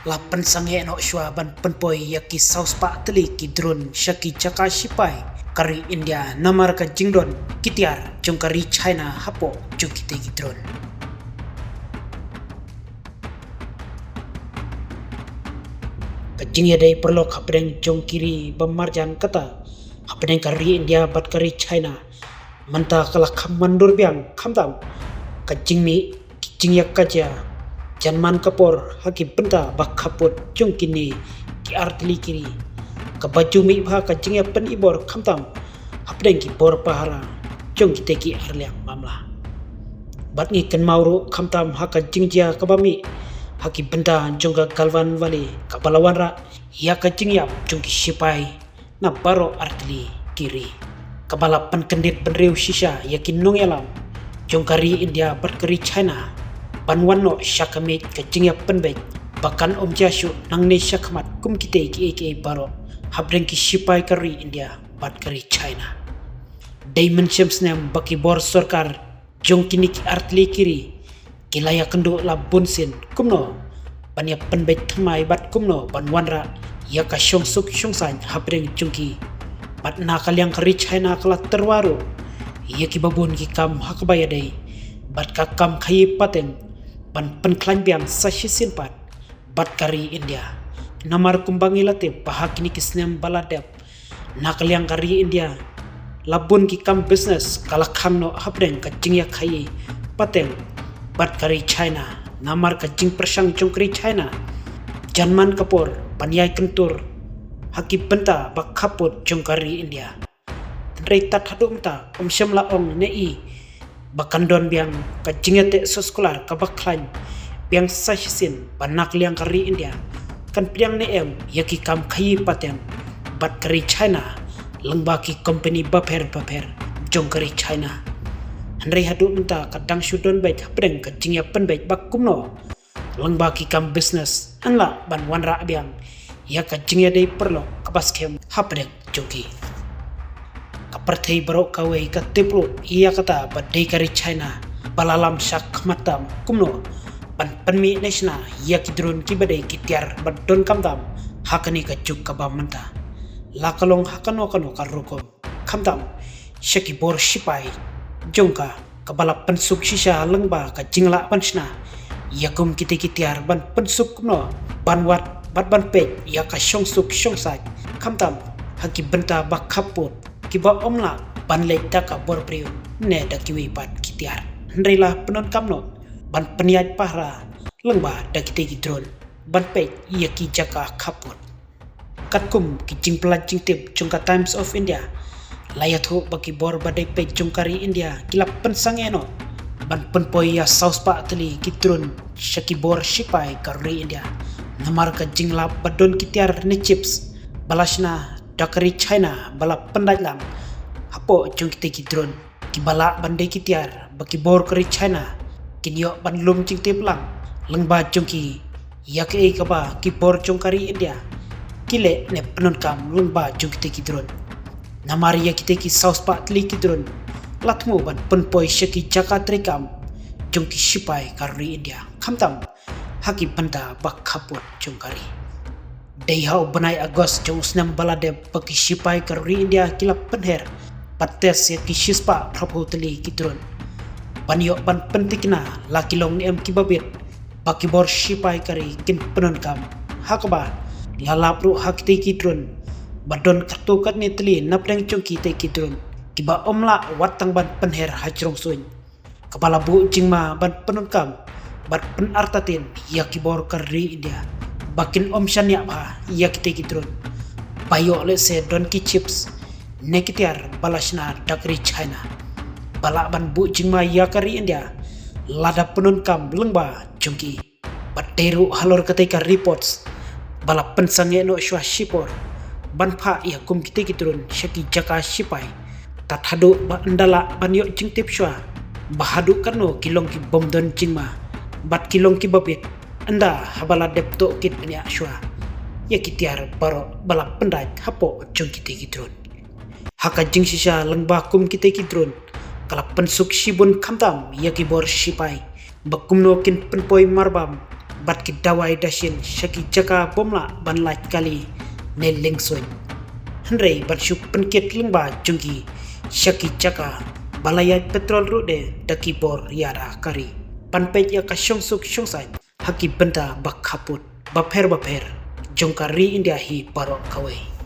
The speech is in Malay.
Lapan sange no shwa ban penpoi yaki saus pa teli ki drone shaki chaka shipai kari India namar ka jingdon kitiar jong kari China hapo jong kite ki drone. Kajing ya day perlo kapdeng jong kiri bemarjan kata kapdeng kari India bat kari China manta kala kam mandur biang kamtam kajing mi kijing yak kaja janman kapor haki benda bak kaput jong kini ki artili kiri kabaju mi bha kajing ya pen ibor kamtam kapdeng ki bor pahara jong kite ki arliang mamla bat ngi ken mauru kamtam haka jingjia kabami haki benda jong ka galvan valley kabalawan ra ya kajing ya jong ki sipai na baro artili kiri kabalapan kendit penriu shisha yakin nong yalam jong kari India bat kari China banwan no syakamit kajing ya penbek bahkan om jashu nang ne syakamat kum kite ki aka baro habreng ki sipai kari India bat kari China Diamond Shamsnem baki bor sarkar jong kini ki artili kiri kilaya kendo la bunsin kumno banya penbek thamai bat kumno banwanra ya ka syongsuk syongsan habreng jongki bat nakalyang kari China kala terwaru ya ki babun ki kam hakbaya dai bat ka kam khayi pateng ban penklan biang sashisin pat bat kari India namar kumbangi late pahak ni kisnem baladep nakalyang kari India labun ki kam business kala kam no habreng ka jingya khayi pateng bat kari China namar ka jing persang jong kari China janman kapor panyai kentur haki benta bak kaput jong kari India rei tat hadum ta syam la ong nei bakandon biang ka jingete sekolah ka baklan biang sashisin banak liang kari India kan piang ne em yaki kam khayi pateng bat kari China lengba ki company baper jong kari China Henry hadu minta kadang syudon baik habreng kajing ya pen baik bakumno lengba ki kam business anla ban wanra biang ya kajing ya dei perlo kabaskem habreng jogi kaperthei barok kawai katipro iya kata badai kari China balalam syak matam kumno ban penmi national ya kidrun ki badai kitiar badon kamtam hakani kajuk kabamanta lakalong hakano karukom kamtam syaki bor shipai jongka kabala pensuk shisha lengba ka jingla pansna yakum kite kitiar ban pensuk no banwat ban pe ya ka syongsuk syongsak kamtam haki benta bak kaput kiba omla ban le taka bor priu ne da kiwi pat kitiar hendrilah penon kamno ban peniat pahra lengba da kite kidron ban pe ya ki jaka kaput katkum ki jing pelajing tip jongka Times of India layat ho baki bor badai pe jongkari India kilap pensang eno ban penpoi ya saus pa teli kitrun syaki bor shipai kari India namar ka jingla badon kitiar ne chips balashna dakari China bala pendajlam hapo jong kite kidron kibala bandai kitiar baki bor kari China kinyo ban lum jing teplang lengba jongki yak e kaba ki bor jongkari India kile ne penon kam lengba jong kite kidron namari ya kite ki saus pa tli kidron latmu ban penpoi syaki jaka trikam jongki shipai kari India kamtam haki benda bak kaput jongkari Deihau benai Agos jong senam balade baki shipai kari India kilap penher pates ya ki shispa prapo tli kidron banyo ban pentikna lakilong ni em kibabit baki bor shipai kari kin penon kam hakaba lalapru hakti kidron badon kartu kat ni teli napreng chongki te kidron kiba omla watang ban penher hajrong suin kepala bu jingma ban penunkam bat pen artatin ya kibor kari India bakin om shanya ba ya kite kidron bayo le se don ki chips nekitiar balashna dakri China bala ban bu jingma ya kari India lada penunkam lengba chongki bateru halor ketika reports bala pensange no shwa shipor ban pha ya kum kite kitrun syaki jaka shipai tat hadu ba andala ban yo jing tip shwa bahadu karno kilong ki bom don jingma bat kilong ki babit anda habala depto kit nya shwa ya kitiar baro bala pendai hapo jong kite kitrun haka jing shisha lengba kum kite kitrun kala pensuk shibun kamtam ya ki bor shipai bakumno kin penpoi marbam bat ki dawai dashin shaki jaka bomla ban lait kali ne lengsoin henrei bat shuk penket lengba jungki shaki jaka balayat petrol rude daki bor yara kari panpet ya ka syongsuk syongsai haki benta bak kaput baper jongkari India hi parok kawai